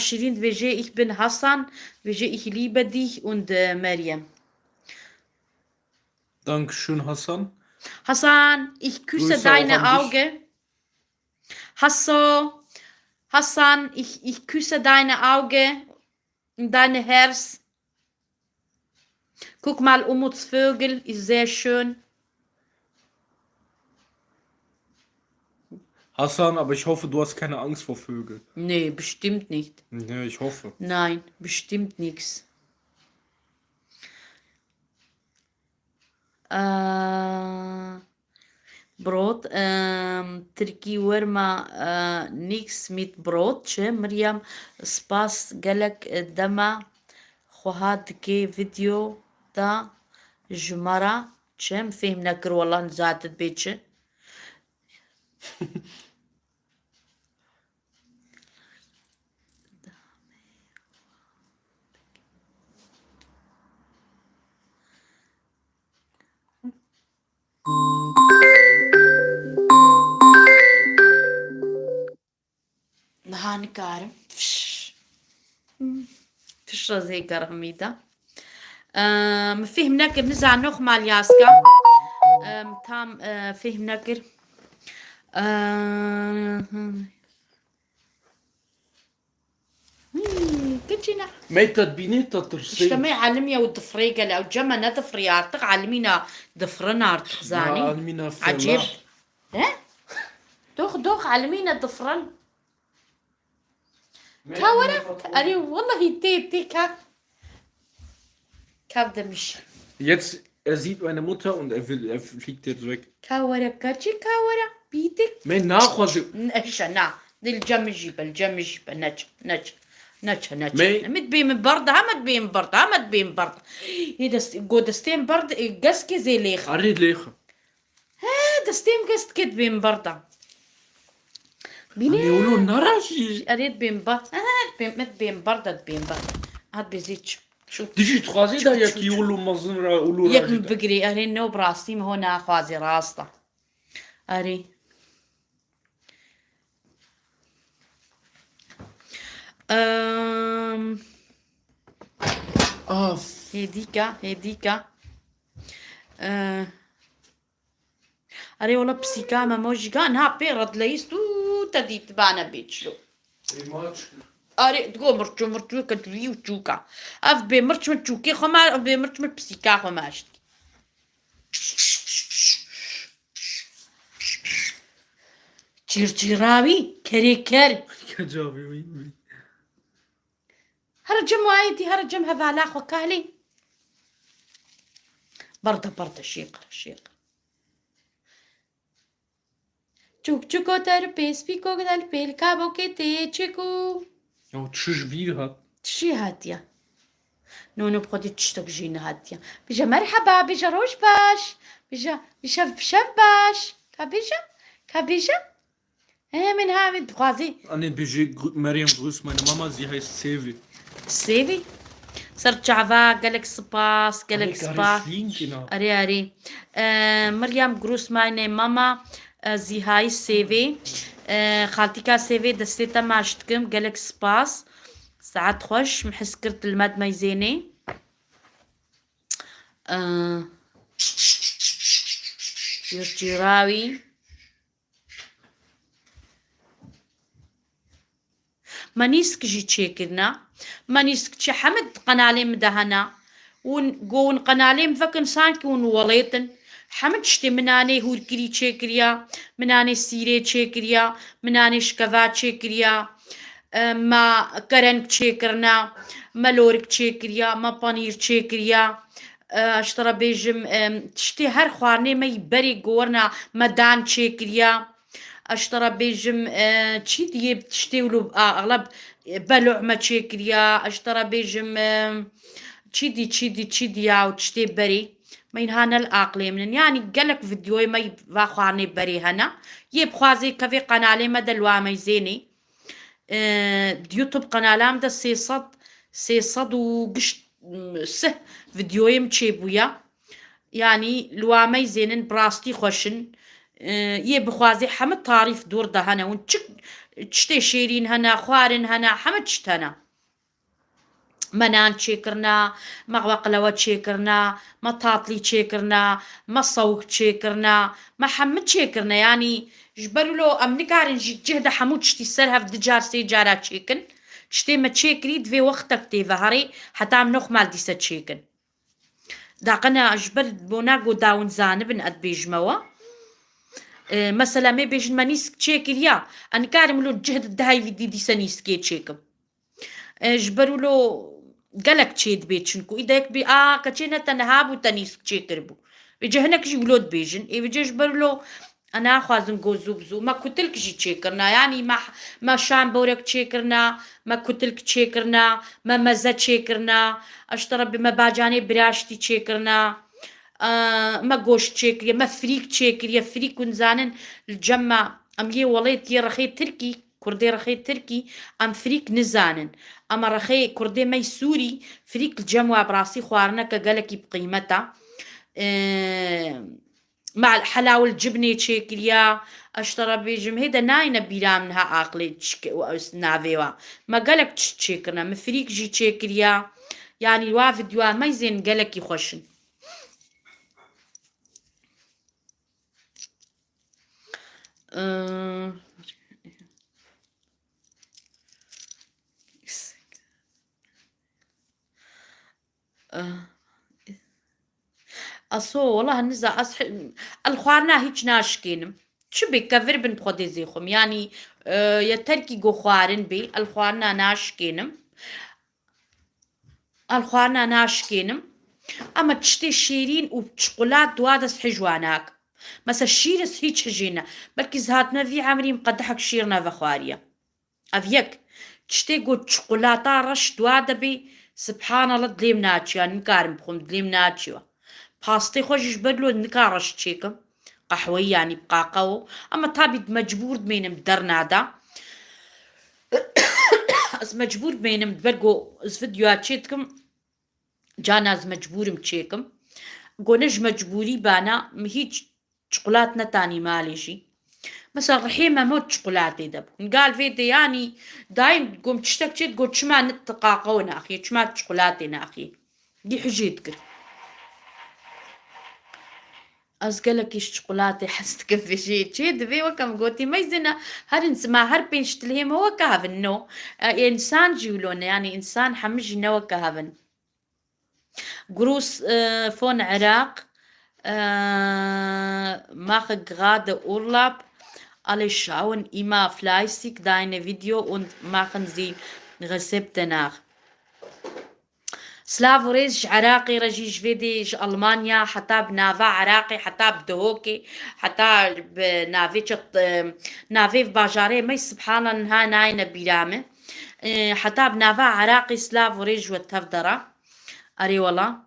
Shirin dweje, ich bin Hassan, dweje, ich liebe dich und Maryam. Dankeschön, Hassan. Hassan, ich küsse Grüße deine auch an dich. Augen. Hassan, ich küsse deine Augen und dein Herz. Guck mal, Umuts Vögel ist sehr schön. Hassan, aber ich hoffe, du hast keine Angst vor Vögeln. Nee, bestimmt nicht. Ja, ich hoffe. Nein, bestimmt nichts. Brot, Türkei ورما nichts mit Brot, مريم سباس قالك دما خوهات كي فيديو دا جمرة شم فهم نكر والله نزاتت بيتش هانكارم تشرى زي كرميدا فهم نكر نزع نوخ مال ياسكا تام فهم نكر كنتينا ميتة بينيتا ترسيج. اجتماع علمية والضفريقة لو جمع ندفري عارتق علمينا ضفرنا عارتق زاني علمينا عجيب دوخ علمينا ضفرن كاورا أري والله تي كاب دمش Jetzt, er sieht meine Mutter und er fliegt jetzt weg. كاورا كاتشي كاورا بيتك من ناخذ نشنا الجمجيب نج مي- متبي من بردها متبي من بردها إذا قودستين برد قسكي زي ليخ أريد ليخة. دستين قست كد بين بردها يقولوا نراشي. أريد بين برد بين برد هاد بيزيتش شو ديجي تخازي دا يك يقولوا مزنرا يقولوا يك راجي. بقري أري نو براسي هنا خوازي راستا أري هديكا أري والله بسيكاما موجيكان ها بيرد ليستو تديت بانا بيتشلو أري تقول مرتو كدري وتشوكا أف بمرتش متشوكي خما بمرتش متبسيكا خماشت تشيراوي كريكر كجابي وي. هرجم وايدي هرجم هذا وكالي بردة شيقة Tschuk tschuk otar pes piko gdal pel kabo kete tschiko. Ja, tschüss, wie hat. تشي هادية نونو بخدي تشتك جينا هادية بيجا مرحبا بيجا روش باش بيجا بشف باش كابيجا من هامي بخازي Anne BG, Mariam grüßt meine Mama, sie heißt Sevi. سيفي صرت شعفا قالك سباس قالك سباس genau. أري مريم جروس مايني ماما زي هاي سيفي خالتي سيفي دستيتا ما عشتكم قالك سباس ساعات خوش محس كرت الماد ميزيني يرجراوي مانيسك جي تشيكرنا مانيسك تشي حمد قنالي مدهنا ونقون قنالي مفكن سانك ونوليتن حمد شتي مناني هوركري تشيكريا مناني سيري تشيكريا مناني شكفا تشيكريا ما كرنك تشيكرنا ما لورك تشيكريا ما بانير تشيكريا اشترى بيجم تشتي هر خوارني ما يبري قورنا مدان تشيكريا اشترى بيجم تشي ديب تشتي ولو اغلب بلوع ما تشيكريا اشترى بيجم تشي دي او تشتي بري ما ينهانا العقلي من يعني قالك فيديوي ما يبغى خوارني بري هنا يبخوازي كفي قنالي ما دلوا ما يزيني يوتيوب قنالام دا سيصد وقشت سه فيديوهم تشيبويا يعني لوامي زينن براستي خوشن يبخوازي حمد طاريف دور ده هنا تشتي شيرين هنا خوارن هنا حمد شتنا منان تشيكرنا مغوقلوة تشيكرنا ما تاطلي تشيكرنا ما صوك تشيكرنا ما حمد تشيكرنا يعني جبروا له أمنكارن جهد حمود تشتي سرها في دجار سيجارة تشيكن تشتي ما تشيكري دفي وقتك تيفهري حتى منوخ مال ديسة تشيكن داقنا جبر بوناقو داون زانب أد بيجموا مثلا ما بيجن مانيسك تشيكريا أنكارم له جهد الدهاي في ديسة نيسكي تشيكم جبروا له قالك تشيد بيتشنكو إذا يكبي كتشينا تنهابو تنيسك تشيكربو بيجي هناك جولود بيجن بيجي جبروا له أنا خوازن بزو ما كتلك جي تشيكرنا يعني ما شام بورك تشيكرنا ما كتلك تشيكرنا ما مزة تشيكرنا أشترى بما باجاني براشتي تشيكرنا ما قوش تشيكريا ما فريك تشيكريا فريك ونزانن الجمع أملي وليت رخي تركي كردي رخي تركي أم فريك نزانن أما رخي كردي مي سوري فريك الجمع براسي خوارنا كقالك بقيمتها مع الحلاوة الجبنة تشيكريا اشترى بيجم هيدا ناينا بيلا منها عقلي نافيوا ما قالك تشيكرنا مفريك جي تشيكريا يعني الوا فيديوها ما يزين قالك يخشن أصو والله النزا الخوارنا هيج ناشكينم شو بكفر بن بخدي زيخم يعني يتركي جو خوارن بي الخوارنا ناشكينم أما تشتي شيرين وبشقولات دوادس حجواناك مثلا الشيرس هيج حجينا بلكي زهاتنا في عمري مقدحك شيرنا فخواريا أفيك تشتي جو شقولاتا رش دوادا بي سبحان الله دليم ناتشي يعني مكارم بخم دليم ناتشي باستي خوش جبرلو نكارش تشيكم قحوي يعني بقاقو أما تابي مجبور بينم درنادا از مجبور بينم برقو از فيديوهات تشيتكم جانا از مجبور متشيكم قونج مجبوري بانا هيج شقولاتنا تاني ماليجي مثلا رحيمة موت شقولاتي دب قال فيدي يعني دايم قوم تشتك تشيت قول شما نتقاقونا أخي شما شقولاتنا أخي دي حجيتك أزقلك الشوكولاتة حستك في شيء دبي وكم قوتي ما يزنا هرنس ما هربين شتلهم هو كهفن نو إنسان جيولون يعني إنسان حمج نو كهفن جروس فون عراق ماخ غادة أورلاب alle schauen immer fleißig deine Video und machen sie Rezepte nach. سلافوريج عراقي رجيج فيديج ألمانيا حتى بنافا عراقي حتى بدهوكي حتى بنافي نافي في باجاري مي سبحان الله ناينة بيرامة حتى بنافا عراقي سلافوريج والتفدرة أري والله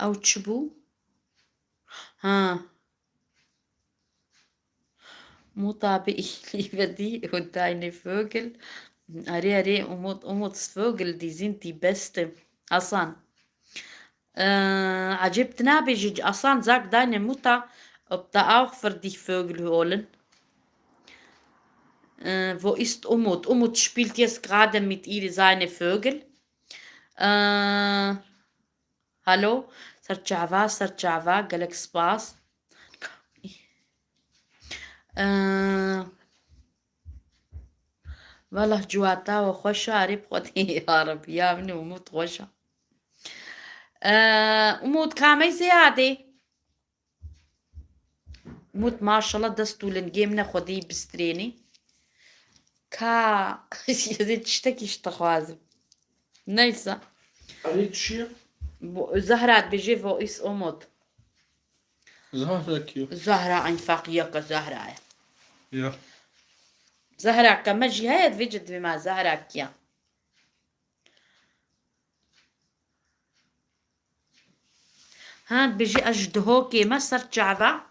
أو تشبو ها Mutter, ich liebe die und deine Vögel. Are, are, Umuts Vögel, die sind die beste. Hassan. عجبتنا بيجي Hassan sagt deine Mutter, ob da auch für dich Vögel holen. Wo ist Umut? Umut spielt jetzt gerade mit ihr seine Vögel. Hallo? Sarjava, قالك سباس. والله جواتا وخوشة عرب خودي يا رب يا ابني وموت خوشة وموت كامي زيادة موت ما شاء الله دستو لنجيمنا خودي بستريني كا يزيد تشتكي اشتخوازم نيسا أريد شيء زهرات بيجي فو إس أموت Zahra كيف زهرة انفاقية زهرة يا زهرة كما جهاد فيجد بما زهرة كيا هاد بيجي أجدهوكي ما صرت شعبة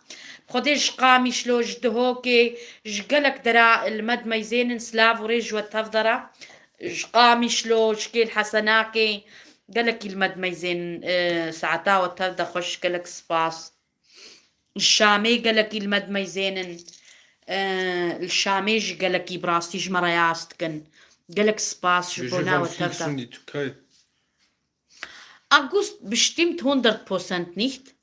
خديش قامي شلو جدهوكي جقلك درا المد ميزين سلاف وريج وتفضرة قامي شلو شكيل حسناكي قالك المد ميزين ساعتا وتفضى خوش قالك سباس الشامي قالك المد ميزين الشامي قالك براستيج مرياستكن قالك سباس شبونا وتفضى die Türkei. August bestimmt 100% nicht.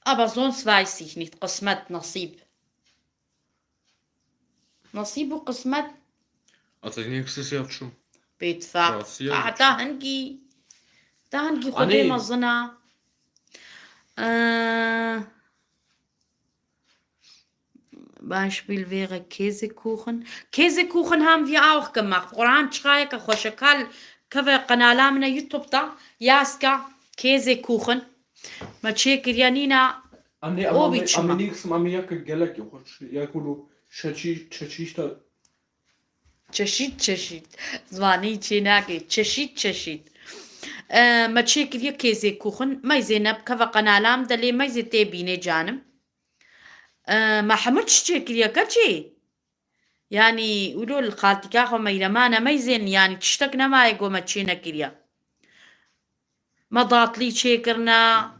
Aber sonst weiß ich nicht. قسمت نصيب. نصيب وقسمت. Also nächstes Jahr schon. بيتفاق. Ja, تهنجي خدي مظنا. Beispiel wäre Käsekuchen. Käsekuchen haben wir auch gemacht. Quran schreika خوشکال كذا قناة من يوتيوب تا ياسكا Käsekuchen. ما تشيكر يانينا am nächsten Mal mir gelek yakulu çeşit تشيت زواني تشيناكي تشيت ما تشيكر يا كيزيكوخن ما زينب كذا قناة دلي ما زي تبيني جانم ما حملتش تشيكر يا كتشي يعني يقولوا الخالتي كاخو ما يلمانا ما يزين يعني تشتكنا ما يقول ما تشينا كريا ما ضاط لي تشيكرنا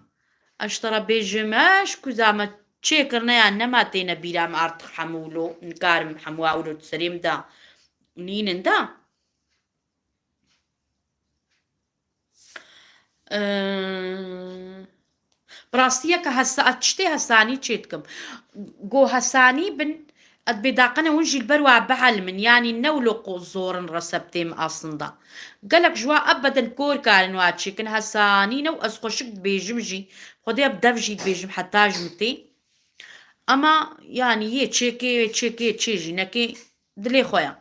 اشترى بيجم اش كزامة تشيكرنا يعني ما تينا بيلا معرض حمولو نكارم حمواولو تسريم دا نين دا براستيا كهسا اتشتي هساني تشيتكم جو هساني بن بداقنا ونجي البروع بعلمن يعني نولق الزور رسبتيم أصلا قالك جوا أبدا كور كان واتشي كن هساني نو أسخشك بيجمجي خدي بدفجي بيجم حتى جمتي أما يعني يه تشيكي تشيجي نكي دلي خويا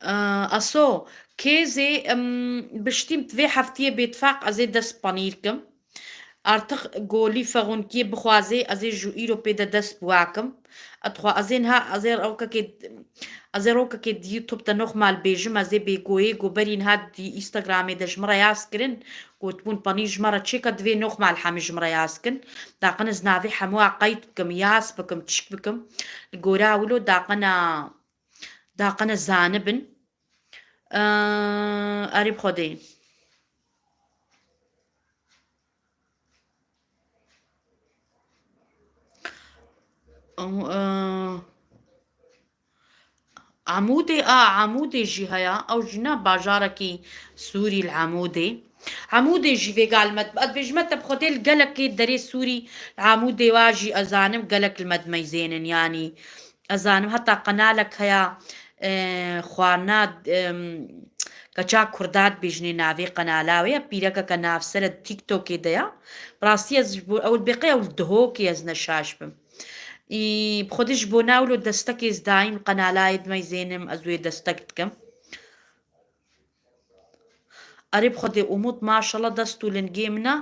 أصو كيزي bestimmt في حفتية بيتفاق أزي دس بانيركم أرتق قولي فغن كي بخوازي أزي جو إيرو بيدا دس بواكم أتخوا أزينها أزي روكا كي يوتيوب تنوخ مال بيجم أزي بيقوي قوبرين هاد دي إنستغرامي دش مرا ياسكرن وتبون باني جمرة تشيكا دوي نوخ مال حامي جمرة ياسكن داقنا زنافي حموا قيت بكم ياس بكم تشك بكم القوراولو داقنا زانبن أريب خدي عمودي جي هيا أو جنا باجاركي سوري العمودي عمودي جي في قال مد بيجمت بخدي القلق دري سوري عمودي واجي أزانم قلق المد ميزين يعني أزانم حتى قنالك هيا خوانات کەچا کوردات بێژنێ ناوێ قەنالاوەیە پیرەکە کە نافسرە تیک تۆکێ دەیە ڕاستی ئەو بقی ئەو دهۆکی ئەز نەشاش بم خودش بۆ ناولۆ دەستەکێز دایم قەنالایت مەیزێنم ئەزوێ دەستەک دکەم ئەرێ بخۆدێ ئوموت ماشەڵە دەست و لنگێ منە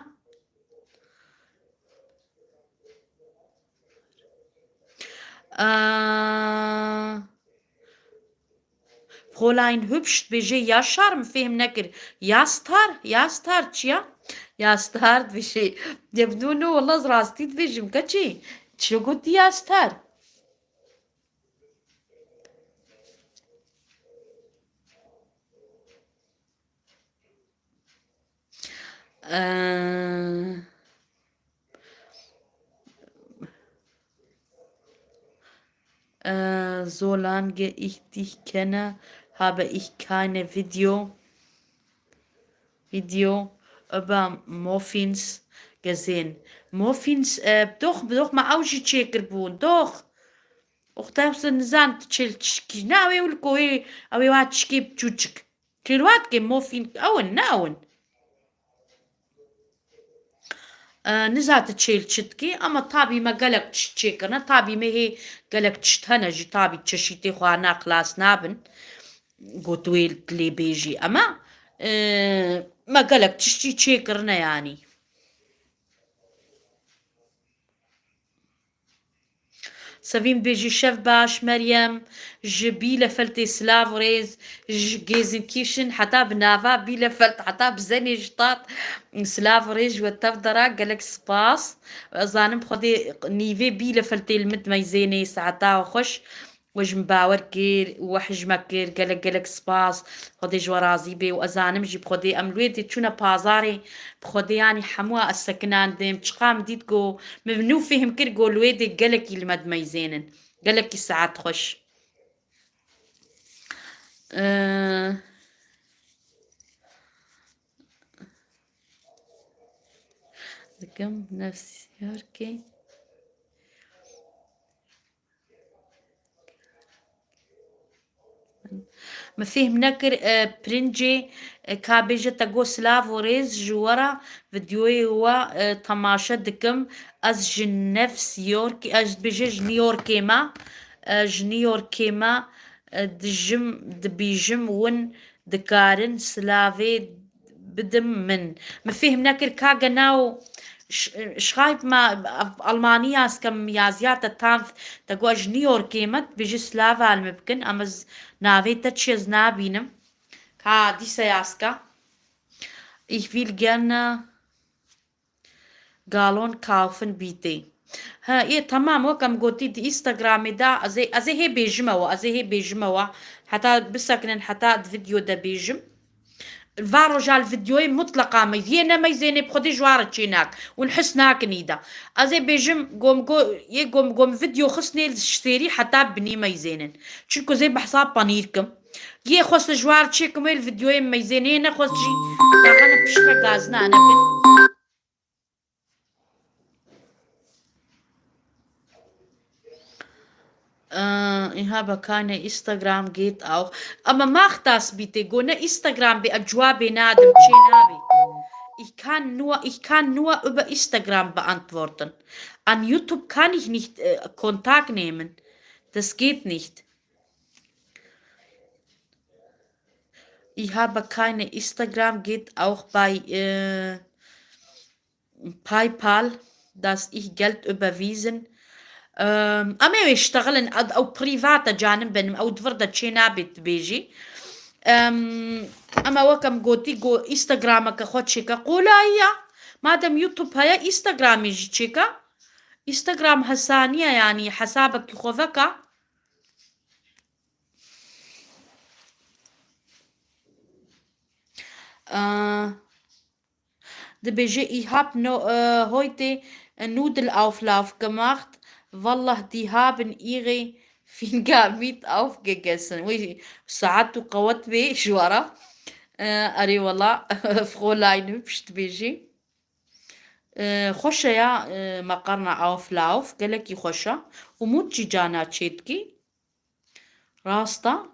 Fräulein hübscht bêje ya şarm fêm nekir ya star çiya ya star dibêje yebdûno wallah rastî dibêjim keçî çi gotî ya star solange ich dich kenne, habe ich keine Video über Muffins gesehen. Muffins, doch mal auch die Checker bun, doch. Och da sind Sand, Chilchki, na, we will go, we watch keep chuchik. Kilwatke Muffin, auen. نزات تشيل تشتكي اما طابي ما قالك تشيكرنا طابي ما هي قالك تشتهنجي طابي تشيتي خوانا خلاص نابن قوتويل تلي بيجي اما ما قالك تشتي تشيكرنا يعني سەڤیم بێژی شەف باش مەریەم ji Bielefeldê Slav rêz ji Gelsenkirchen heta bi nava Bielefeld heta bi zenê ji tat Slav rêz ji we tev dera gelek spas zanim xwedê nîvê Bielefeldê li min meyzênê saeta xweş we ji min bawer kir we hejme kir gelek spas xwedê ji we razî bê û ez zanim jî bi xwedê em li wê dê çûne pazarê bi xwedê yanî hemû ez sekinandim çiqa min dît got min nû fêm kir got li wê dê gelekî li me dimeyzênin gelekî saet xweş dikim nefsiyarkê ما فهم نكر برنجي كابيجة تقو سلاف وريز جوارا فيديوي هو تماشا دكم از جنفس يوركي از بيجي جنيوركي ما جنيوركي ما دجم دبيجم ون دكارن سلافي بدم من ما فهم نكر كاغناو شخايب ما ألمانيا اسكم يازيات التانث تقو جنيوركي ما بيجي سلافا المبكن امز ناوي تتشيز نابينم كا ديسا ياسكا ich will gerne Gallon kaufen bitte ها إيه تمام وكم قلتي دي إنستغرام دا أزي هي بيجموا حتى بسكن حتى فيديو دا بيجم الفارو جال فيديوي مطلقة ميزينة ميزينة بخدي جوارة تشيناك ونحس ناك نيدا أزي بيجم قوم فيديو خصني الشتيري حتى بني ميزينن شنكو زي بحساب بانيركم يه خص جوار تشيكم الفيديوي ميزينين خص جي أنا بشفى غازنا أنا ich habe keine Instagram geht auch aber mach das bitte go ne Instagram be ajwabe nadem chenabe ich kann nur über Instagram beantworten an YouTube kann ich nicht Kontakt nehmen das geht nicht ich habe keine Instagram geht auch bei PayPal dass ich Geld überwiesen أما يشتغلن أو بريفاتا جانبن أو دفردا تشينابت بيجي أما وكم قوتي قو إنستغرامك خود شيكا قولا هي مادام يوتيوب هيا إنستغرام يجي شيكا إنستغرام هسانية يعني حسابك يخوفك da BG, ich habe heute Nudelauflauf gemacht. Wallah, die haben ihre Finger mit aufgegessen. ساعات قوت بي شوارا أري والله Fräulein hübsch بيجي خوشة يا مقرنا auflauf قالك خوشة وموتشي جانا تشيتكي راستا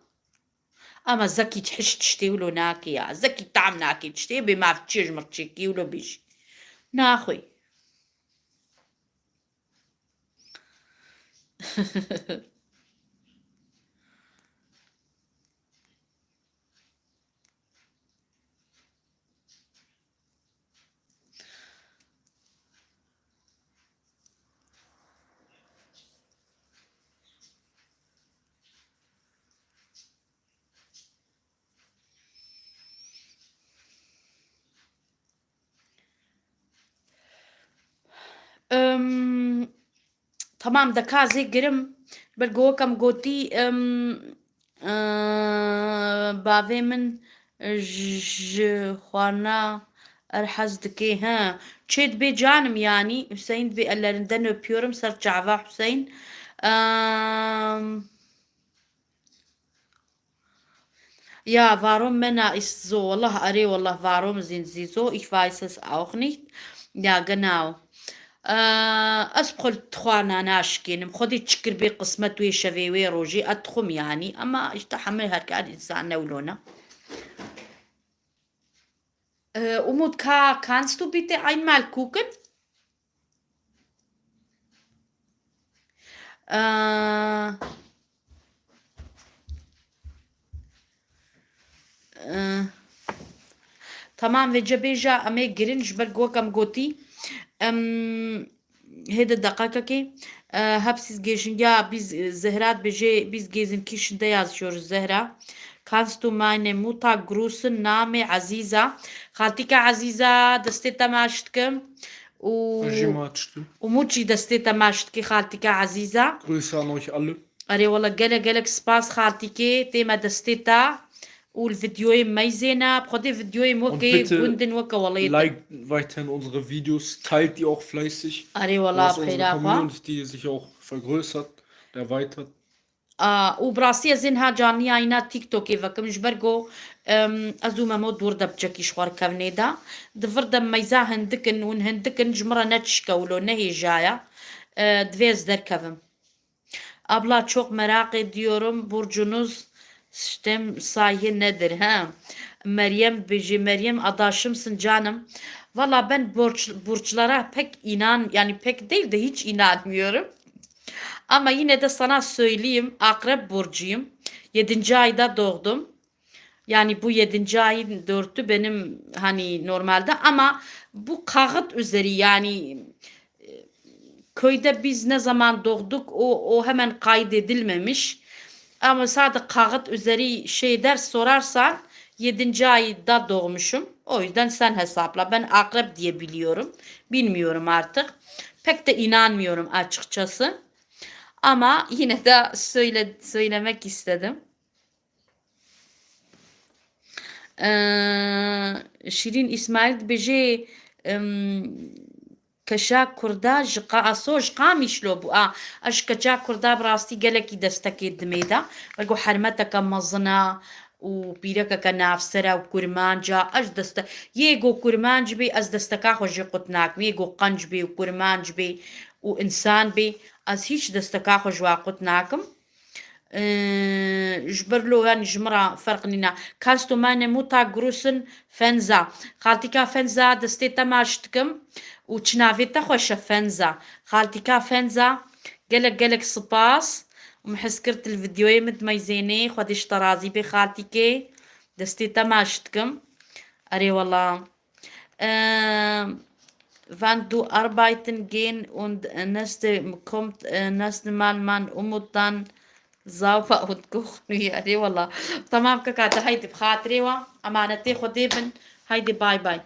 اما زكي تحش تشتي ولو ناكي يا زكي طعم ناكي تشتي بما في تشيج مرتشيكي ولو بيش ناخوي. أم... تمام دكازي قرم برقو كم قوتي بافي من خوانا الحز دكي ها تشيد بي جانم يعني حسين بي ألا رندنو بيورم سر جعفا حسين ja, warum Männer ist so, Wallah, Ari, Wallah, warum sind sie so? Ich weiß es auch nicht. Ja, genau. أدخل تخوانا ناشكين مخدي تشكر بي قسمة ويشافي ويروجي أدخم يعني أما اشتحملها كان إنسان نولونا Umut kannst du bitte einmal gucken? تمام وجبيجا أمي جرينج برجو كم جوتي هيدا دقيقة كي هبسيز جيشن يا بيز زهرات بيجي بيز جيزن كيشن دياز شور الزهرة kannst du meine Mutter grüßen Name عزيزة خالتك عزيزة دستيتا ماشتكم Ajimatschtu. وموتشي دستيتا ماشتكي خالتك عزيزة Grüße an euch alle. أري والله جالك سباس خالتك تيما دستيتا والفيديو ما زينة بخدي فيديو موكي bitte جندن وكا والله Liked weiterhin unsere Videos, teilt die auch fleißig. أري So والله dass unsere بخير أخوة Community sich auch vergrößert, erweitert. وبراسية زينها جانيا عينا تيك توكي فكمش برقو أزوما مو دور دبجكي شوار كافنيدا دفردا ميزا هندكن هندكن جمرة نتشكا ولو نهي جاية دفيز در كفم أبلا çok merak ediyorum burcunuz sistem sahi nedir ha? Meryem biji Meryem adaşımsın canım. Valla ben burçlara pek yani pek değil de hiç inanmıyorum. Ama yine de sana söyleyeyim Akrep burcuyum. 7. ayda doğdum. Yani bu 7. ayın 4'ü benim hani normalde ama bu kağıt üzeri yani köyde biz ne zaman doğduk o hemen kaydedilmemiş. Ama sadece kağıt üzeri sorarsan 7. ayda doğmuşum. O yüzden sen hesapla. Ben akrep diye biliyorum. Bilmiyorum artık. Pek de inanmıyorum açıkçası. Ama yine de söylemek istedim. Şirin İsmail Bece كشا كردا جقا أصوج قامي شلوبو أش كشا كردا براستي جلكي دستكي دميدا بلقو حرمتك مزنا وبيرك كنافسرا وكرمانجا أش دست يجو كرمانج بي أز دستكا خوجي قطناك يجو قنج بي وكرمانج بي وإنسان بي أز هيش دستكا خوجوا قطناكم جبرلو يعني جمرة فرقنينا كاستو ماني موتا جروسن فنزا خالتيكا فنزا دستيتا ماشتكم وتشنافيتا خوشة فنزا خالتيكا فنزا قلق سباس ومحسكرت الفيديو متميزيني خديش طرازي بخالتيكي دستيتا ماشتكم أري والله wann du arbeiten gehen und kommt nächste Mal man und dann sauber und kochen يعني والله تمام كاكا هيدي بخاطري وأمانتي خدي بن هيدي باي باي